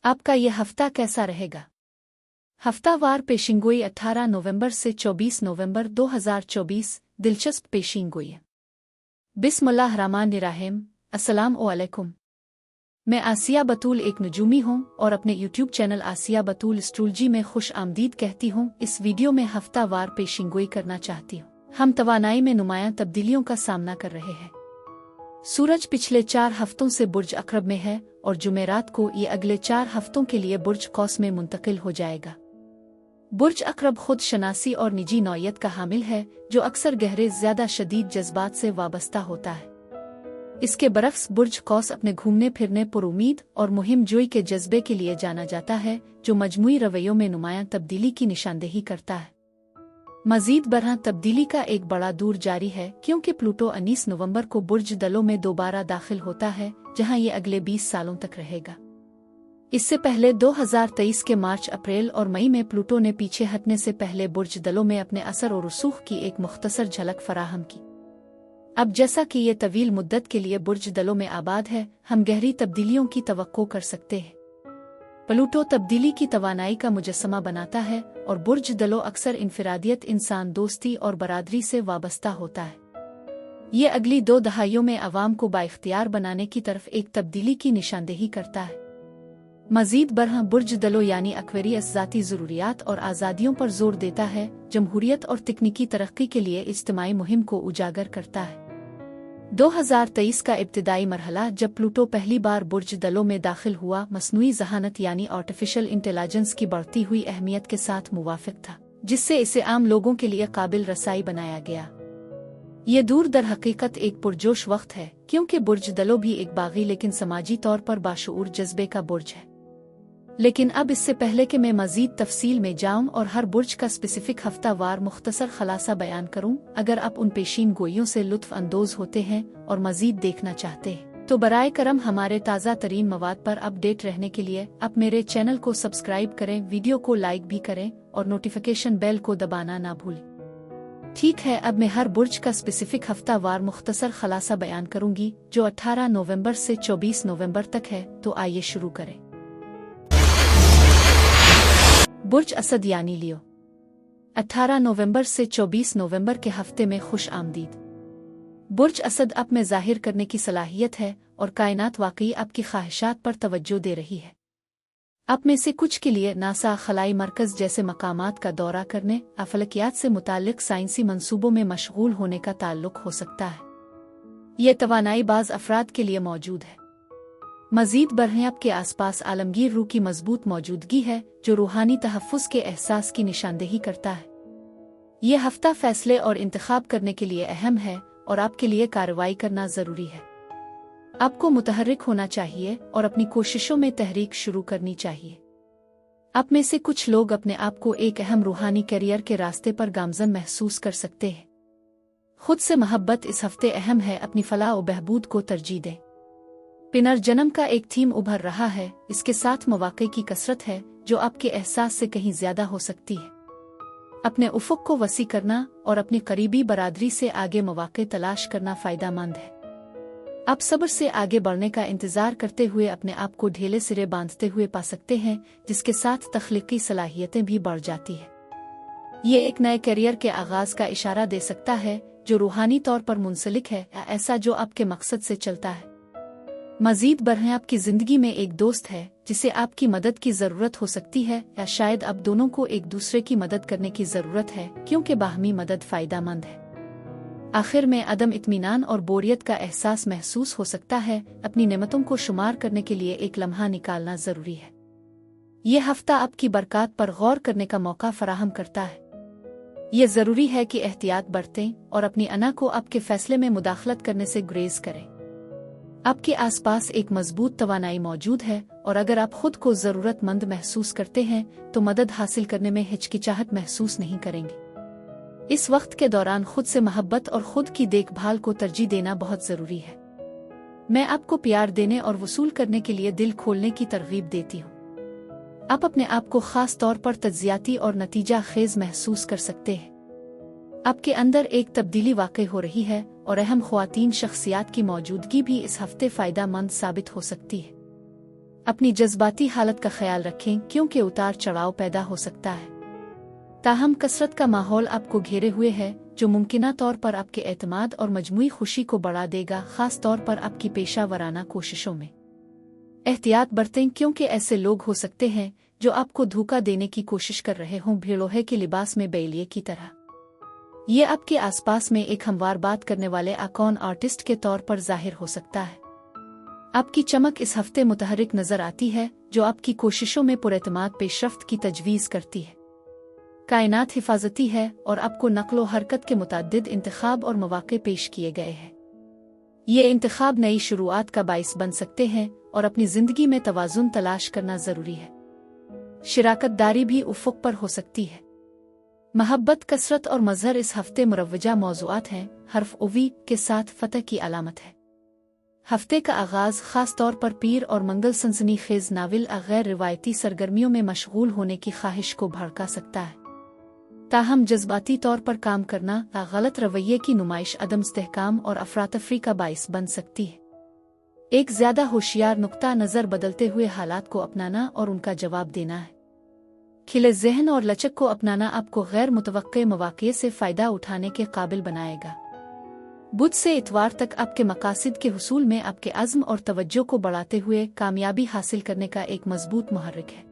आपका यह हफ्ता कैसा रहेगा? हफ्तावार पेशिंगोई 18 नवंबर से 24 नवंबर 2024। दिलचस्प पेशिंगोई। बिस्मिल्लाहिर्रहमानिर्रहीम। अस्सलाम वालेकुम। मैं आसिया बतूल एक नजूमी हूँ और अपने यूट्यूब चैनल आसिया बतूल एस्ट्रोलॉजी में खुश आमदीद कहती हूँ। इस वीडियो में हफ्तावार पेशिंगोई करना चाहती हूँ। हम तवानाई में नुमायां तब्दीलियों का सामना कर रहे हैं। सूरज पिछले 4 हफ्तों से बुर्ज अक़रब में है और जुमेरात को ये अगले 4 हफ्तों के लिए बुर्ज कौस में मुंतकिल हो जाएगा। बुर्ज अक़रब खुद शनासी और निजी नौयत का हामिल है, जो अक्सर गहरे ज़्यादा शदीद जज्बात से वाबस्ता होता है। इसके बरक्स बुर्ज कौस अपने घूमने फिरने, पुरुमीद और मुहिम जोई के जज्बे के लिए जाना जाता है, जो मजमूई रवैयों में नुमायां तब्दीली की निशानदेही करता है। मजीद बरह तब्दीली का एक बड़ा दौर जारी है, क्योंकि प्लूटो 19 नवंबर को बुर्ज दलों में दोबारा दाखिल होता है, जहां ये अगले 20 सालों तक रहेगा। इससे पहले 2023 के मार्च, अप्रैल और मई में प्लूटो ने पीछे हटने से पहले बुर्ज दलों में अपने असर और रसूख की एक मुख्तसर झलक फराहम की। अब जैसा कि ये तवील मुद्दत के लिए बुर्ज दलों में आबाद है, हम गहरी तब्दीलियों की तवक्को कर सकते हैं। प्लूटो तब्दीली की तवानाई का मुजस्समा बनाता है और बुर्ज दलों अक्सर इनफिरादियत, इंसान दोस्ती और बरादरी से वाबस्ता होता है। ये अगली 2 दहाइयों में अवाम को बाइख्तियार बनाने की तरफ एक तब्दीली की निशानदेही करता है। मजीद बरह बुर्ज दलों यानी एक्वेरियस ज़ाती ज़रूरियात और आज़ादियों पर जोर देता है, जमहूरियत और तकनीकी तरक्की के लिए इज्तिमाई मुहिम को उजागर करता है। 2023 का इब्तिदाई मरहला, जब प्लूटो पहली बार बुर्ज दलों में दाखिल हुआ, मसनूई ज़हानत यानी आर्टिफिशियल इंटेलिजेंस की बढ़ती हुई अहमियत के साथ मुवाफिक था, जिससे इसे आम लोगों के लिए काबिल रसाई बनाया गया। ये दूर दर हकीकत एक पुरजोश वक्त है, क्योंकि बुर्ज दलों भी एक बागी लेकिन समाजी तौर पर बाशऊर जज्बे का बुर्ज है। लेकिन अब इससे पहले कि मैं मजीद तफसील में जाऊं और हर बुर्ज का स्पेसिफिक हफ्तावार मुख्तसर खलासा बयान करूं, अगर आप उन पेशीन गोइयों से लुत्फ अंदोज होते हैं और मजीद देखना चाहते हैं, तो बराए करम हमारे ताज़ा तरीन मवाद पर अपडेट रहने के लिए आप मेरे चैनल को सब्सक्राइब करें, वीडियो को लाइक भी करें और नोटिफिकेशन बेल को दबाना ना भूलें। ठीक है, अब मैं हर बुर्ज का स्पेसिफिक हफ्तावार मुख्तसर खलासा बयान करूंगी, जो 18 नवंबर से 24 नवंबर तक है। तो आइए शुरू करें। बुर्ज असद यानी लियो। 18 नवंबर से 24 नवंबर के हफ्ते में खुश आमदीद। बुर्ज असद आप में जाहिर करने की सलाहियत है और कायनात वाकई आपकी ख्वाहिशात पर तवज्जो दे रही है। आप में से कुछ के लिए नासा, खलाई मरकज जैसे मकामात का दौरा करने, अफलकियात से मुताल्लिक साइंसी मंसूबों में मशगूल होने का ताल्लुक हो सकता है। यह तवानाई बाज़ अफराद के लिए मौजूद है। मजीद बरह आपके आसपास आलमगीर रूह की मजबूत मौजूदगी है, जो रूहानी तहफ़्फ़ुज़ के एहसास की निशानदेही करता है। ये हफ्ता फैसले और इंतखाब करने के लिए अहम है और आपके लिए कार्रवाई करना ज़रूरी है। आपको मुतहर्रिक होना चाहिए और अपनी कोशिशों में तहरीक शुरू करनी चाहिए। आप में से कुछ लोग अपने आप को एक अहम रूहानी करियर के रास्ते पर गामज़न महसूस कर सकते हैं। खुद से मोहब्बत इस हफ्ते अहम है, अपनी फलाह और बहबूद को तरजीह दें। पुनर्जन्म का एक थीम उभर रहा है, इसके साथ मौक़े की कसरत है, जो आपके एहसास से कहीं ज्यादा हो सकती है। अपने उफ़ुक़ को वसी करना और अपनी करीबी बरादरी से आगे मौक़े तलाश करना फ़ायदेमंद है। आप सब्र से आगे बढ़ने का इंतज़ार करते हुए अपने आप को ढेले सिरे बांधते हुए पा सकते हैं, जिसके साथ तख्लीकी सलाहियतें भी बढ़ जाती है। ये एक नए करियर के आगाज़ का इशारा दे सकता है, जो रूहानी तौर पर मुंसलिक है या ऐसा जो आपके मकसद से चलता है। मजीद बरह आपकी जिंदगी में एक दोस्त है, जिसे आपकी मदद की ज़रूरत हो सकती है, या शायद आप दोनों को एक दूसरे की मदद करने की ज़रूरत है, क्योंकि बाहमी मदद फ़ायदेमंद है। आखिर में अदम इत्मीनान और बोरियत का एहसास महसूस हो सकता है। अपनी नेमतों को शुमार करने के लिए एक लम्हा निकालना ज़रूरी है। यह हफ्ता आपकी बरक़ात पर गौर करने का मौका फराहम करता है। यह ज़रूरी है कि एहतियात बरतें और अपनी अना को आपके फ़ैसले में मुदाखलत करने से गुरेज करें। आपके आसपास एक मजबूत तवानाई मौजूद है और अगर आप खुद को ज़रूरतमंद महसूस करते हैं, तो मदद हासिल करने में हिचकिचाहट महसूस नहीं करेंगे। इस वक्त के दौरान खुद से मोहब्बत और खुद की देखभाल को तरजीह देना बहुत ज़रूरी है। मैं आपको प्यार देने और वसूल करने के लिए दिल खोलने की तरगीब देती हूँ। आप अपने आप को ख़ास तौर पर तज्जियाती और नतीजा खेज महसूस कर सकते हैं। आपके अंदर एक तब्दीली वाक़ई हो रही है और अहम ख़वातीन शख्सियात की मौजूदगी भी इस हफ्ते फ़ायदेमंद साबित हो सकती है। अपनी जज्बाती हालत का ख्याल रखें क्योंकि उतार चढ़ाव पैदा हो सकता है। ताहम कसरत का माहौल आपको घेरे हुए है जो मुमकिना तौर पर आपके एतमाद और मजमूई खुशी को बढ़ा देगा, खास तौर पर आपकी पेशा कोशिशों में। एहतियात बरतें क्योंकि ऐसे लोग हो सकते हैं जो आपको धोखा देने की कोशिश कर रहे हों, भेड़ोहे के लिबास में बैलिए की तरह। ये आपके आसपास में एक हमवार बात करने वाले आकॉन आर्टिस्ट के तौर पर जाहिर हो सकता है। आपकी चमक इस हफ्ते मुतहरिक नजर आती है जो आपकी कोशिशों में पुरएतमाद पेशरफ्त की तजवीज़ करती है। कायनात हिफाजती है और आपको नक्लो हरकत के मुताद्दिद इंतखाब और मौक़े पेश किए गए हैं। ये इंतखाब नई शुरुआत का बाइस बन सकते हैं और अपनी जिंदगी में तवाज़ुन तलाश करना जरूरी है। शिराकतदारी भी उफ़ुक़ पर हो सकती है। महब्बत, कसरत और मज़हर इस हफ्ते मुरव्वजा मौज़ूआत हैं। हर्फ उवी के साथ फतह की अलामत है। हफ्ते का आगाज़ खास तौर पर पीर और मंगल सनसनीखेज़ नाविल गैर रिवायती सरगर्मियों में मशगूल होने की ख्वाहिश को भड़का सकता है। ताहम जज्बाती तौर पर काम करना गलत रवैये की नुमाइश अदम इस्तेहकाम और अफरातफरी का बाइस बन सकती है। एक ज़्यादा होशियार नुक्ता नज़र बदलते हुए हालात को अपनाना और उनका जवाब देना है। खिले ज़हन और लचक को अपनाना आपको गैर मुतवक्के मौक़े से फ़ायदा उठाने के काबिल बनाएगा। बुध से इतवार तक आपके मकासिद के हुसूल में आपके अज़्म और तवज्जो को बढ़ाते हुए कामयाबी हासिल करने का एक मजबूत मुहर्रिक है।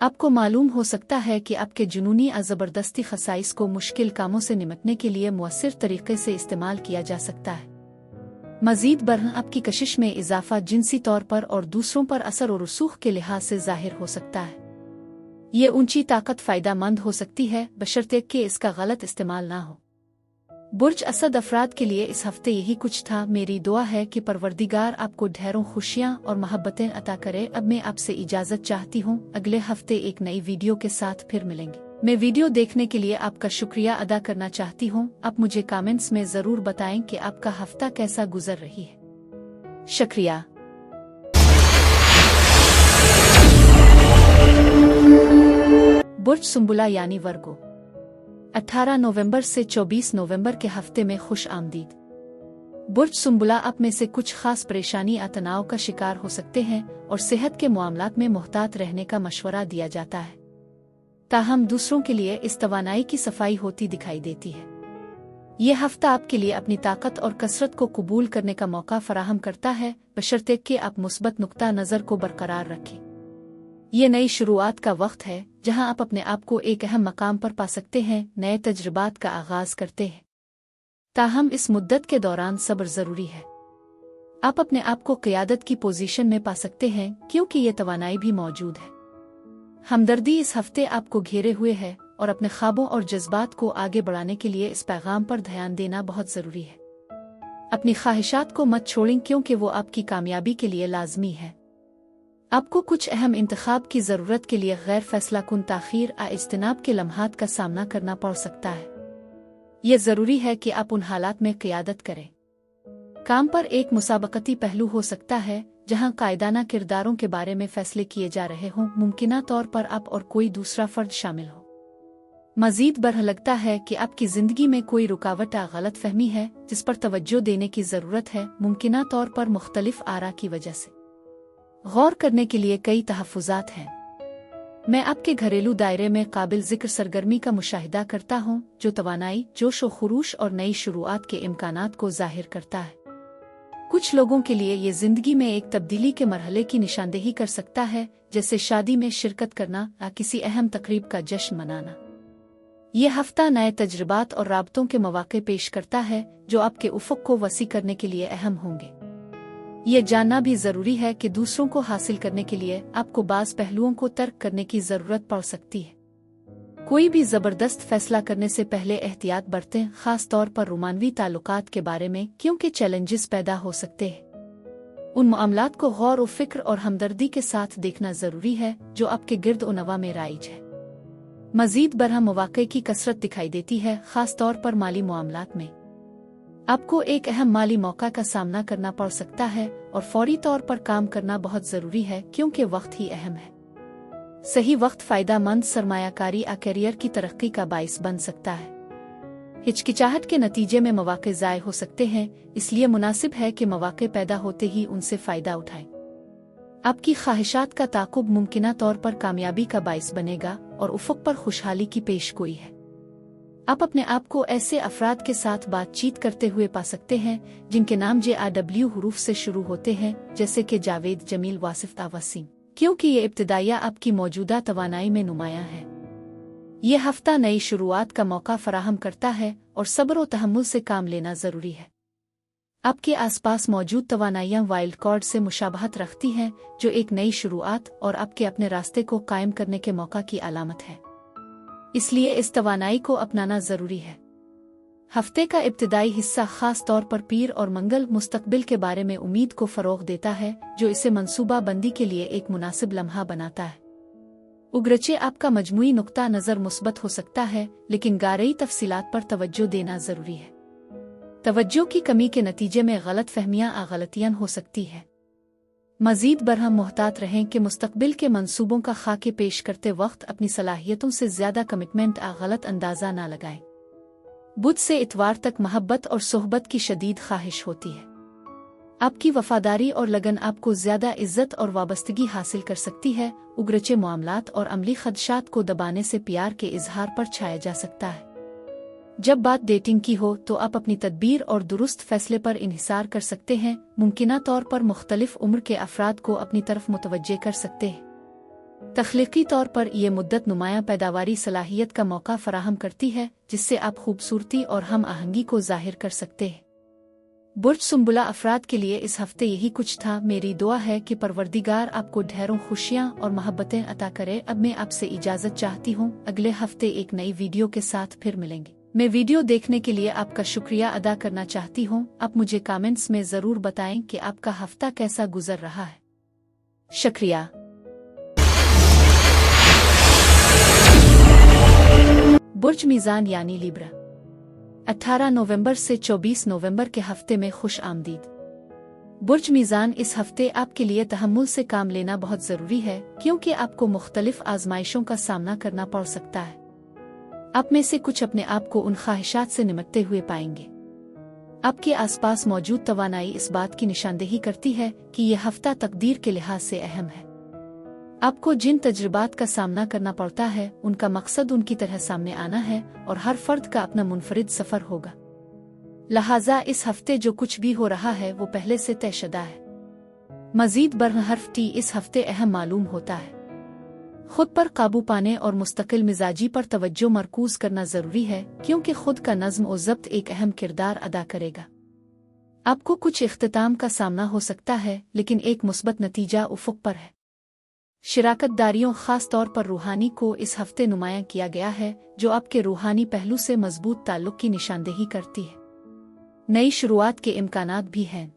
आपको मालूम हो सकता है कि आपके जुनूनी और ज़बरदस्ती खसाइस को मुश्किल कामों से निपटने के लिए मुअस्सिर तरीके से इस्तेमाल किया जा सकता है। मज़ीद बरह आपकी कशिश में इजाफा जिनसी तौर पर और दूसरों पर असर और रसूख के लिहाज से जाहिर हो सकता है। ये ऊंची ताकत फ़ायदेमंद हो सकती है बशर्ते कि इसका गलत इस्तेमाल ना हो। बुर्ज असद अफराद के लिए इस हफ्ते यही कुछ था। मेरी दुआ है कि परवरदिगार आपको ढेरों खुशियाँ और मोहब्बतें अता करे। अब मैं आपसे इजाज़त चाहती हूँ। अगले हफ्ते एक नई वीडियो के साथ फिर मिलेंगे। मैं वीडियो देखने के लिए आपका शुक्रिया अदा करना चाहती हूँ। आप मुझे कमेंट्स में ज़रूर बताएं कि आपका हफ्ता कैसा गुजर रही है। शुक्रिया। बुर्ज सुंबुला यानी वर्गो 18 नवंबर से 24 नवंबर के हफ्ते में खुश आमदीद। बुर्ज सुंबुला आप में से कुछ खास परेशानी या तनाव का शिकार हो सकते हैं और सेहत के मामलात में मुहतात रहने का मशवरा दिया जाता है। ताहम दूसरों के लिए इस तवानाई की सफाई होती दिखाई देती है। यह हफ्ता आपके लिए अपनी ताकत और कसरत को कबूल करने का मौका फराहम करता है बशर्ते कि आप मुस्बत नुक्ता नज़र को बरकरार रखें। ये नई शुरुआत का वक्त है जहां आप अपने आप को एक अहम मकाम पर पा सकते हैं, नए तजुर्बात का आगाज करते हैं। ताहम इस मुद्दत के दौरान सब्र जरूरी है। आप अपने आप को क़यादत की पोजीशन में पा सकते हैं क्योंकि ये तवानाई भी मौजूद है। हमदर्दी इस हफ्ते आपको घेरे हुए है और अपने ख्वाबों और जज्बात को आगे बढ़ाने के लिए इस पैगाम पर ध्यान देना बहुत जरूरी है। अपनी ख्वाहिशात को मत छोड़ें क्योंकि वो आपकी कामयाबी के लिए लाजमी है। आपको कुछ अहम इंतखाब की ज़रूरत के लिए गैर फैसला कुन ताख़ीर या इज्तिनाब के लम्हात का सामना करना पड़ सकता है। यह ज़रूरी है कि आप उन हालात में क़यादत करें। काम पर एक मुसाबकती पहलू हो सकता है जहां कायदाना किरदारों के बारे में फैसले किए जा रहे हों, मुमकिना तौर पर आप और कोई दूसरा फ़र्द शामिल हो। मज़ीद बरह लगता है कि आपकी ज़िंदगी में कोई रुकावट या गलत फहमी है जिस पर तवज्जो देने की ज़रूरत है, मुमकिना तौर पर मुख्तलिफ आरा की वजह से। गौर करने के लिए कई तहफ़्फ़ुज़ात हैं। मैं आपके घरेलू दायरे में काबिल ज़िक्र सरगर्मी का मुशाहिदा करता हूँ जो तवानाई, जोश व खुरूश और नई शुरुआत के इम्कानात को ज़ाहिर करता है। कुछ लोगों के लिए ये ज़िंदगी में एक तब्दीली के मरहले की निशानदेही कर सकता है, जैसे शादी में शिरकत करना या किसी अहम तकरीब का जश्न मनाना। ये हफ्ता नए तजुर्बात और राबतों के मौक़े पेश करता है जो आपके उफ़ुक़ को वसी करने के लिए अहम होंगे। ये जानना भी ज़रूरी है कि दूसरों को हासिल करने के लिए आपको बाज़ पहलुओं को तर्क करने की ज़रूरत पड़ सकती है। कोई भी ज़बरदस्त फैसला करने से पहले एहतियात बरतें, ख़ास तौर पर रोमानवी ताल्लुकात के बारे में, क्योंकि चैलेंजेस पैदा हो सकते हैं। उन मामलात को गौर व फिक्र और हमदर्दी के साथ देखना ज़रूरी है जो आपके गिर्द व नवा में राइज है। मज़ीद बरह मौक़े की कसरत दिखाई देती है, ख़ास तौर पर माली मामलात में। आपको एक अहम माली मौका का सामना करना पड़ सकता है और फौरी तौर पर काम करना बहुत ज़रूरी है क्योंकि वक्त ही अहम है। सही वक्त फ़ायदेमंद सरमायाकारी या करियर की तरक्की का बाइस बन सकता है। हिचकिचाहट के नतीजे में मौक़े ज़ाय हो सकते हैं, इसलिए मुनासिब है कि मौक़े पैदा होते ही उनसे फ़ायदा उठाएं। आपकी ख्वाहिशात का ताक़ुब मुमकिना तौर पर कामयाबी का बाइस बनेगा और उफ़क़ पर खुशहाली की पेशगोई है। आप अपने आप को ऐसे अफराद के साथ बातचीत करते हुए पा सकते हैं जिनके नाम JRW हरूफ से शुरू होते हैं, जैसे कि जावेद, जमील, वासिफ, वसीम, क्योंकि ये इब्तिदाइया आपकी मौजूदा तवानाई में नुमायां है। ये हफ्ता नई शुरुआत का मौका फराहम करता है और सब्र और तहम्मुल से काम लेना ज़रूरी है। आपके आसपास मौजूद तवानाइयाँ वाइल्ड कार्ड से मुशाबहत रखती हैं, जो एक नई शुरुआत और आपके अपने रास्ते को कायम करने के मौका की अलामत है। इसलिए इस तवानाई को अपनाना ज़रूरी है। हफ्ते का इब्तिदाई हिस्सा खास तौर पर पीर और मंगल मुस्तकबिल के बारे में उम्मीद को फ़रोग़ देता है, जो इसे मंसूबा बंदी के लिए एक मुनासिब लम्हा बनाता है। उगरचे आपका मजमूई नुक्ता नज़र मुस्बत हो सकता है, लेकिन गारई तफसीलात पर तवज्जो देना ज़रूरी है। तवज्जो की कमी के नतीजे में गलत फहमियाँ गलतियाँ हो सकती है। मज़ीद बरहम मोहतात रहें कि मुस्तकबिल के मंसूबों का खाके पेश करते वक्त अपनी सलाहियतों से ज़्यादा कमिटमेंट गलत अंदाज़ा ना लगाएं। बुध से इतवार तक महब्बत और सोहबत की शदीद ख्वाहिश होती है। आपकी वफादारी और लगन आपको ज़्यादा इज्जत और वाबस्तगी हासिल कर सकती है। उगरचे मामलात और अमली खदशात को दबाने से प्यार के इजहार पर छाया जा सकता है। जब बात डेटिंग की हो तो आप अपनी तदबीर और दुरुस्त फैसले पर इन्हिसार कर सकते हैं। मुमकिना तौर पर मुख्तलिफ उम्र के अफराद को अपनी तरफ मुतवज्जे कर सकते हैं। तख्लीकी तौर पर यह मुद्दत नुमायां पैदावारी सलाहियत का मौका फराहम करती है, जिससे आप खूबसूरती और हम आहंगी को जाहिर कर सकते हैं। बुर्ज सुंबुला अफराद के लिए इस हफ्ते यही कुछ था। मेरी दुआ है कि परवरदिगार आपको ढेरों खुशियाँ और मोहब्बतें अता करे। अब मैं आपसे इजाज़त चाहती हूँ। अगले हफ्ते एक नई वीडियो के साथ फिर मिलेंगे। मैं वीडियो देखने के लिए आपका शुक्रिया अदा करना चाहती हूँ। आप मुझे कमेंट्स में ज़रूर बताएं कि आपका हफ्ता कैसा गुजर रहा है। शुक्रिया। बुर्ज मीज़ान यानी लिब्रा, 18 नवंबर से 24 नवंबर के हफ्ते में खुश आमदीद। बुर्ज मीज़ान, इस हफ्ते आपके लिए तहम्मुल से काम लेना बहुत ज़रूरी है, क्योंकि आपको मुख्तलिफ आजमाइशों का सामना करना पड़ सकता है। आप में से कुछ अपने आप को उन ख्वाहिशात से निमटते हुए पाएंगे। आपके आसपास मौजूद तवानाई इस बात की निशानदेही करती है कि यह हफ्ता तकदीर के लिहाज से अहम है। आपको जिन तजुर्बात का सामना करना पड़ता है, उनका मकसद उनकी तरह सामने आना है और हर फर्द का अपना मुनफरिद सफ़र होगा। लिहाजा इस हफ्ते जो कुछ भी हो रहा है वो पहले से तयशुदा है। मज़ीद बरहर्फ टी इस हफ्ते अहम मालूम होता है। खुद पर काबू पाने और मुस्तकिल मिजाजी पर तवज्जो मरकूज करना ज़रूरी है, क्योंकि खुद का नज़्म और ज़ब्त एक अहम किरदार अदा करेगा। आपको कुछ इख्तिताम का सामना हो सकता है, लेकिन एक मुस्बत नतीजा उफ़ुक़ पर है। शिराकतदारियों, ख़ास तौर पर रूहानी, को इस हफ्ते नुमायां किया गया है, जो आपके रूहानी पहलू से मजबूत ताल्लुक़ की निशानदेही करती है। नई शुरुआत के इम्कानात भी हैं।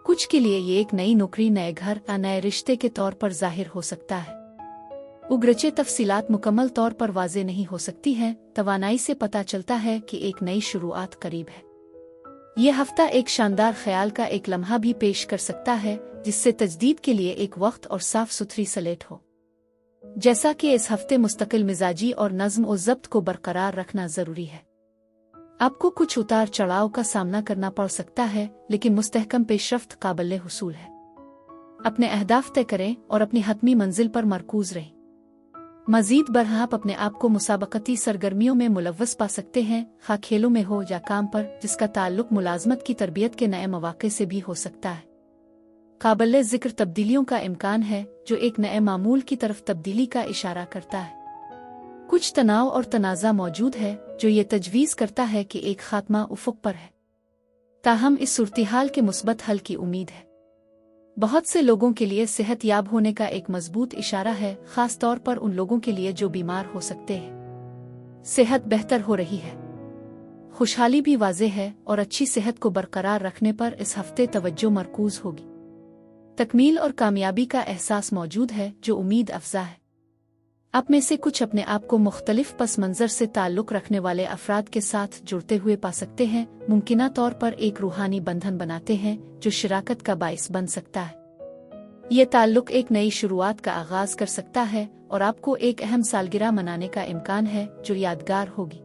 कुछ के लिए ये एक नई नौकरी, नए घर या नए रिश्ते के तौर पर ज़ाहिर हो सकता है। उगरचे तफसीलात मुकम्मल तौर पर वाज़े नहीं हो सकती हैं। तवानाई से पता चलता है कि एक नई शुरुआत करीब है। यह हफ्ता एक शानदार ख्याल का एक लम्हा भी पेश कर सकता है, जिससे तजदीद के लिए एक वक्त और साफ सुथरी सलेट हो। जैसा कि इस हफ्ते मुस्तकिल मिजाजी और नज़्म और ज़ब्त को बरकरार रखना ज़रूरी है। आपको कुछ उतार चढ़ाव का सामना करना पड़ सकता है, लेकिन मुस्तहकम पेशरफ्त काबिल हुसूल है। अपने अहदाफ तय करें और अपनी हतमी मंजिल पर मरकूज रहें। मज़ीद बरह आप अपने आप को मुसाबकती सरगर्मियों में मुलव्वस पा सकते हैं, खा खेलों में हो या काम पर, जिसका ताल्लुक मुलाजमत की तरबियत के नए मौक़े से भी हो सकता है। काबिल ज़िक्र तब्दीलियों का इम्कान है, जो एक नए मामूल की तरफ तब्दीली का इशारा करता है। कुछ तनाव और तनाज़ा मौजूद है, जो ये तजवीज़ करता है कि एक खात्मा उफ़ुक़ पर है। ताहम इस सूरत-ए-हाल के मुस्बत हल की उम्मीद है। बहुत से लोगों के लिए सेहत याब होने का एक मजबूत इशारा है, खास तौर पर उन लोगों के लिए जो बीमार हो सकते हैं। सेहत बेहतर हो रही है। खुशहाली भी वाज़े है और अच्छी सेहत को बरकरार रखने पर इस हफ्ते तवज्जो मरकूज होगी। तकमील और कामयाबी का एहसास मौजूद है, जो उम्मीद अफजा है। आप में से कुछ अपने आप को मुख्तलिफ पस मंज़र से ताल्लुक़ रखने वाले अफराद के साथ जुड़ते हुए पा सकते हैं। मुमकिना तौर पर एक रूहानी बंधन बनाते हैं, जो शिराकत का बाइस बन सकता है। ये ताल्लुक़ एक नई शुरुआत का आगाज़ कर सकता है और आपको एक अहम सालगिरह मनाने का इम्कान है, जो यादगार होगी।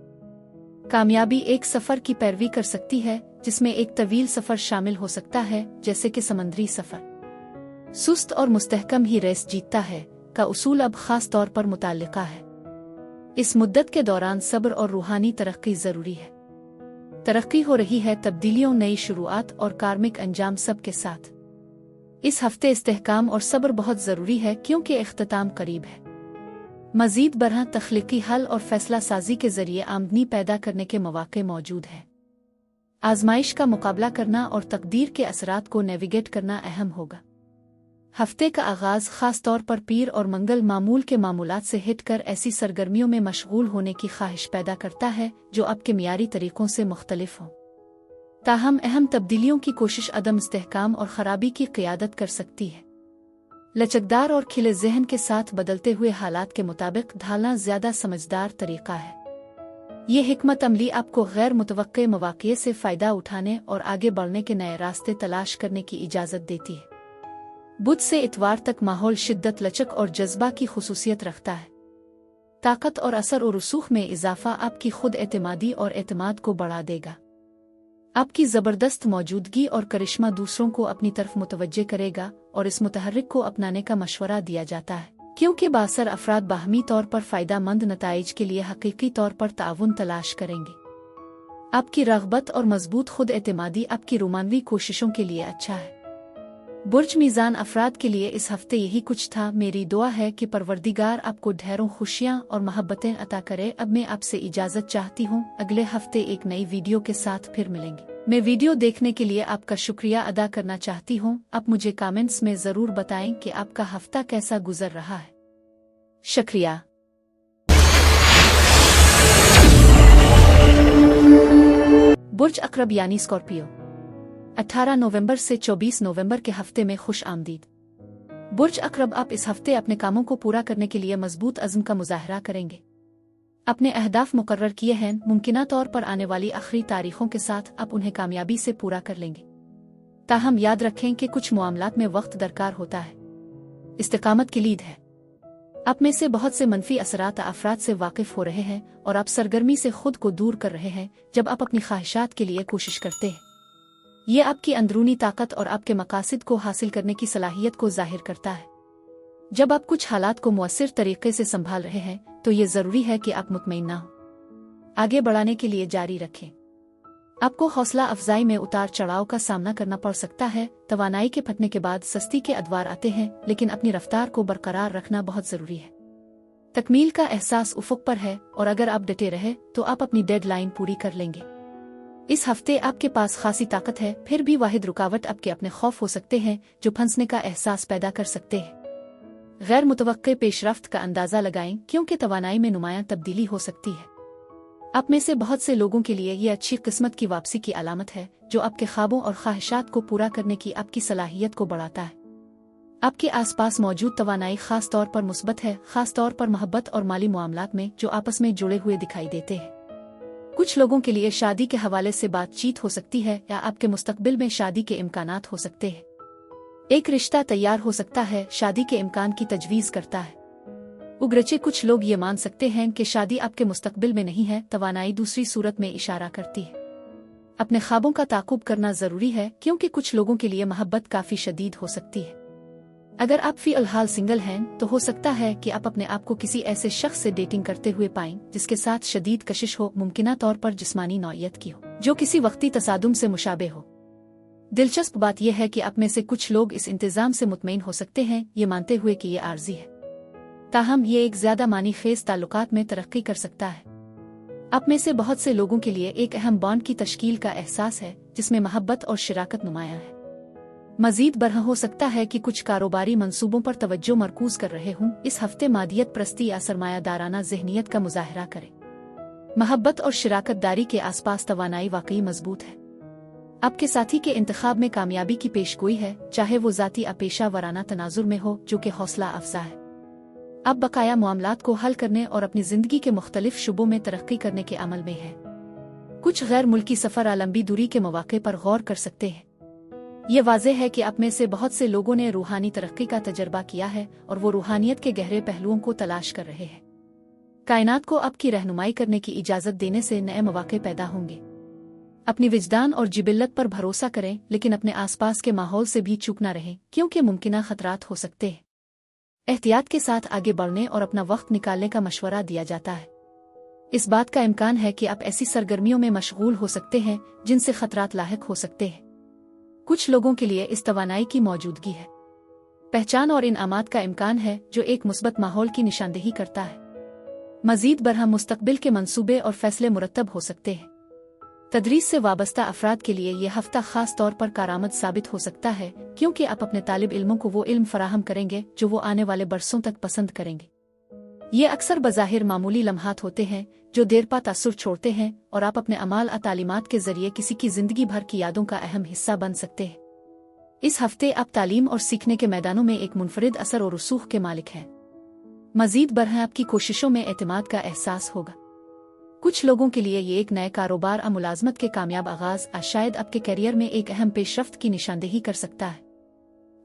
कामयाबी एक सफ़र की पैरवी कर सकती है, जिसमें एक तवील सफ़र शामिल हो सकता है, जैसे कि समंदरी सफ़र। सुस्त और मुस्तहकम ही रेस जीतता है का उसूल अब खास तौर पर मुताल्लिका है। इस मुद्दत के दौरान सब्र और रूहानी तरक्की जरूरी है। तरक्की हो रही है, तब्दीलियों, नई शुरुआत और कार्मिक अंजाम सब के साथ। इस हफ्ते इस्तेहकाम और सब्र बहुत जरूरी है क्योंकि इख्तिताम करीब है। मजीद बरहा तख्लीकी हल और फैसला साजी के जरिए आमदनी पैदा करने के मौके मौजूद हैं। आजमाइश का मुकाबला करना और तकदीर के असरात को नेविगेट करना अहम होगा। हफ्ते का आगाज खास तौर पर पीर और मंगल मामूल के मामूलात से हिट कर ऐसी सरगर्मियों में मशगूल होने की ख्वाहिश पैदा करता है जो आपके मियारी तरीकों से मुख्तलिफ हों। ताहम अहम तब्दीलियों की कोशिश अदम इस्तेहकाम और खराबी की क़ियादत कर सकती है। लचकदार और खिले जहन के साथ बदलते हुए हालात के मुताबिक ढालना ज्यादा समझदार तरीका है। ये हिकमत अमली आपको गैर मुतवक्के मौक़े से फ़ायदा उठाने और आगे बढ़ने के नए रास्ते तलाश करने की इजाज़त देती है। बुध से इतवार तक माहौल शिद्दत, लचक और जज्बा की खुसूसियत रखता है। ताकत और असर और रसूख में इजाफा आपकी खुद एतमादी और एतमाद को बढ़ा देगा। आपकी ज़बरदस्त मौजूदगी और करिश्मा दूसरों को अपनी तरफ मुतवज्जे करेगा और इस मुतहर्रिक को अपनाने का मशवरा दिया जाता है क्योंकि बासर अफराद बाहमी तौर पर फ़ायदा मंद नताइज के लिए हकीकी तौर पर ताउन तलाश करेंगे। आपकी रग़बत और मजबूत खुद एतमादी आपकी रोमानवी कोशिशों के लिए अच्छा है। बुर्ज मीज़ान अफराद के लिए इस हफ्ते यही कुछ था। मेरी दुआ है कि परवरदिगार आपको ढेरों खुशियाँ और मोहब्बतें अता करे। अब मैं आपसे इजाज़त चाहती हूँ। अगले हफ्ते एक नई वीडियो के साथ फिर मिलेंगे। मैं वीडियो देखने के लिए आपका शुक्रिया अदा करना चाहती हूँ। आप मुझे कमेंट्स में ज़रूर बताएं कि आपका हफ्ता कैसा गुजर रहा है। शुक्रिया। बुर्ज अक़रब यानी स्कॉर्पियो, 18 नवंबर से 24 नवंबर के हफ्ते में खुश आमदीद। बुर्ज अक़रब, आप इस हफ्ते अपने कामों को पूरा करने के लिए मजबूत अज़्म का मुज़ाहरा करेंगे। अपने अहदाफ मुकर्रर किए हैं, मुमकिना तौर पर आने वाली आखिरी तारीखों के साथ आप उन्हें कामयाबी से पूरा कर लेंगे। ताहम याद रखें कि कुछ मामलात में वक्त दरकार होता है। इस्तिकामत की लीद है। आप में से बहुत से मनफी असरात अफराद से वाकिफ हो रहे हैं और आप सरगर्मी से खुद को दूर कर रहे हैं जब आप अपनी ख्वाहिशात के लिए कोशिश करते हैं। ये आपकी अंदरूनी ताकत और आपके मकासद को हासिल करने की सलाहियत को जाहिर करता है। जब आप कुछ हालात को मुअस्सिर तरीके से संभाल रहे हैं तो ये ज़रूरी है कि आप मुतमईन ना हो। आगे बढ़ाने के लिए जारी रखें। आपको हौसला अफजाई में उतार चढ़ाव का सामना करना पड़ सकता है। तवानाई के फटने के बाद सस्ती के अदवार आते हैं, लेकिन अपनी रफ्तार को बरकरार रखना बहुत ज़रूरी है। तकमील का एहसास उफ़ुक़ पर है और अगर आप डटे रहे तो आप अपनी डेडलाइन पूरी कर लेंगे। इस हफ्ते आपके पास खासी ताकत है, फिर भी वाहिद रुकावट आपके अपने खौफ हो सकते हैं जो फंसने का एहसास पैदा कर सकते हैं। गैर मुतवक्के पेशरफ्त का अंदाज़ा लगाएं क्योंकि तवानाई में नुमायां तब्दीली हो सकती है। आप में से बहुत से लोगों के लिए ये अच्छी किस्मत की वापसी की अलामत है जो आपके ख्वाबों और ख्वाहिशात को पूरा करने की आपकी सलाहियत को बढ़ाता है। आपके आसपास मौजूद तवानाई खास तौर पर मुस्बत है, खास तौर पर मोहब्बत और माली मामलात में जो आपस में जुड़े हुए दिखाई देते हैं। कुछ लोगों के लिए शादी के हवाले से बातचीत हो सकती है या आपके मुस्तकबिल में शादी के इम्कानात हो सकते हैं। एक रिश्ता तैयार हो सकता है, शादी के इम्कान की तजवीज़ करता है। उग्रचे कुछ लोग ये मान सकते हैं कि शादी आपके मुस्तकबिल में नहीं है। तवानाई दूसरी सूरत में इशारा करती है। अपने ख्वाबों का ताक़ुब करना ज़रूरी है क्योंकि कुछ लोगों के लिए मोहब्बत काफ़ी शदीद हो सकती है। अगर आप फ़िलहाल सिंगल हैं तो हो सकता है कि आप अपने आप को किसी ऐसे शख्स से डेटिंग करते हुए पाएं जिसके साथ शदीद कशिश हो, मुमकिना तौर पर जिस्मानी नौइयत की हो, जो किसी वक्ती तसादुम से मुशाबे हो। दिलचस्प बात यह है कि आप में से कुछ लोग इस इंतज़ाम से मुतमईन हो सकते हैं, ये मानते हुए कि ये आर्जी है। ताहम ये एक ज़्यादा मानी खेज ताल्लुकात में तरक्की कर सकता है। आप में से बहुत से लोगों के लिए एक अहम बॉन्ड की तश्कील का एहसास है जिसमें मोहब्बत और शराकत नुमायां है। मजीद बरहा हो सकता है कि कुछ कारोबारी मंसूबों पर तवज्जो मरकूज कर रहे हों। इस हफ्ते मादियत प्रस्ती या सरमायादाराना ज़हनियत का मुजाहरा करें। मोहब्बत और शराकत दारी के आसपास तवानाई वाकई मजबूत है। आपके साथी के इंतखाब में कामयाबी की पेशगोई है, चाहे वो ज़ाती या पेशा वराना तनाजुर में हो, जो कि हौसला अफजा है। आप बकाया मामलात को हल करने और अपनी ज़िंदगी के मुख्तलिफ शुबों में तरक्की करने के अमल में है। कुछ गैर मुल्की सफ़र या लंबी दूरी के मौके पर गौर कर सकते हैं। ये वाज़ेह है कि आप में से बहुत से लोगों ने रूहानी तरक्की का तजर्बा किया है और वो रूहानियत के गहरे पहलुओं को तलाश कर रहे हैं। कायनात को आपकी रहनुमाई करने की इजाज़त देने से नए मौके पैदा होंगे। अपनी विजदान और जिबिल्लत पर भरोसा करें, लेकिन अपने आसपास के माहौल से भी चूक न रहें, क्योंकि मुमकिन खतरात हो सकते हैं। एहतियात के साथ आगे बढ़ने और अपना वक्त निकालने का मशवरा दिया जाता है। इस बात का इम्कान है कि आप ऐसी सरगर्मियों में मशगूल हो सकते हैं जिनसे खतरात लाहिक हो सकते हैं। कुछ लोगों के लिए इस तवानाई की मौजूदगी है, पहचान और इनामात का इम्कान है जो एक मुस्बत माहौल की निशानदेही करता है। मजीद बरहम मुस्तकबिल के मंसूबे और फैसले मुरतब हो सकते हैं। तदरीस से वाबस्ता अफराद के लिए यह हफ्ता खास तौर पर कारआमद साबित हो सकता है, क्योंकि आप अपने तालिब इल्मों को वो इल्म फराहम करेंगे जो वो आने वाले बरसों तक पसंद करेंगे। ये अक्सर बज़ाहिर मामूली लम्हात होते हैं जो देर पा तासुर छोड़ते हैं, और आप अपने अमाल तालीमात के जरिए किसी की जिंदगी भर की यादों का अहम हिस्सा बन सकते हैं। इस हफ्ते आप तालीम और सीखने के मैदानों में एक मुनफरिद असर और रसूख के मालिक हैं। मजीद बरह आपकी कोशिशों में एतमाद का एहसास होगा। कुछ लोगों के लिए ये एक नए कारोबार और मुलाजमत के कामयाब आगाज शायद आपके करियर में एक अहम पेशरफ्त की निशानदेही कर सकता है।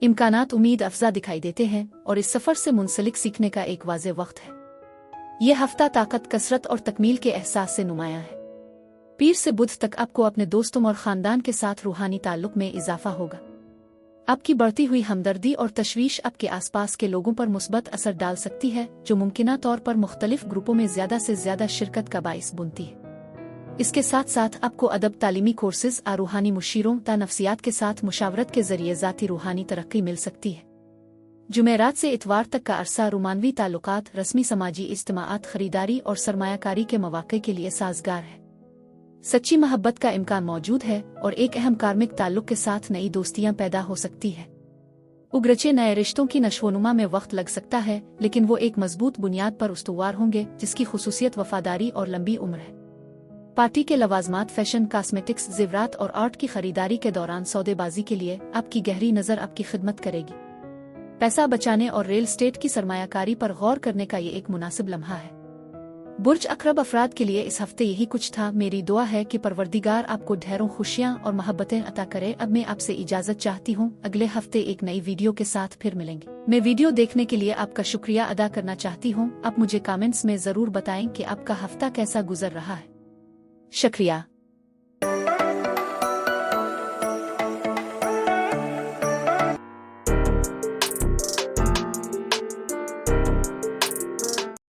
इम्कानात उम्मीद अफजा दिखाई देते हैं और इस सफर से मुंसलिक सीखने का एक वाज़े वक्त है। यह हफ्ता ताकत, कसरत और तकमील के एहसास से नुमायां है। पीर से बुध तक आपको अपने दोस्तों और खानदान के साथ रूहानी ताल्लुक में इजाफा होगा। आपकी बढ़ती हुई हमदर्दी और तशवीश आपके आसपास के लोगों पर मुस्बत असर डाल सकती है, जो मुमकिना तौर पर मुख्तलिफ ग्रुपों में ज्यादा से ज्यादा शिरकत का बाइस बुनती है। इसके साथ साथ आपको अदब, तालीमी कोर्सेज, रूहानी मुशीरों ता नफ्सियात के साथ मुशावरत के जरिए ज़ाती रूहानी तरक्की मिल सकती है। जुमेरात से इतवार तक का अरसा रुमानवी ताल्लुकात, रस्मी समाजी इज्तिमाआत, खरीदारी और सरमायाकारी के मौके के लिए साजगार है। सच्ची मोहब्बत का इम्कान मौजूद है और एक अहम कार्मिक ताल्लुक के साथ नई दोस्तियां पैदा हो सकती है। उगरचे नए रिश्तों की नशोनुमा में वक्त लग सकता है, लेकिन वो एक मजबूत बुनियाद पर उस्तुवार होंगे जिसकी खुसूसियत वफादारी और लंबी उम्र है। पार्टी के लवाजमात, फैशन, कॉस्मेटिक्स, ज़ेवरात और आर्ट की खरीदारी के दौरान सौदेबाजी के लिए आपकी गहरी नज़र आपकी खिदमत करेगी। पैसा बचाने और रियल एस्टेट की सरमायाकारी पर गौर करने का ये एक मुनासिब लम्हा है। बुर्ज अकरब अफराद के लिए इस हफ्ते यही कुछ था। मेरी दुआ है कि परवरदिगार आपको ढेरों खुशियां और मोहब्बतें अता करे। अब मैं आपसे इजाजत चाहती हूँ। अगले हफ्ते एक नई वीडियो के साथ फिर मिलेंगे। मैं वीडियो देखने के लिए आपका शुक्रिया अदा करना चाहती हूँ। आप मुझे कमेंट्स में जरूर बताएं कि आपका हफ्ता कैसा गुजर रहा है। शुक्रिया।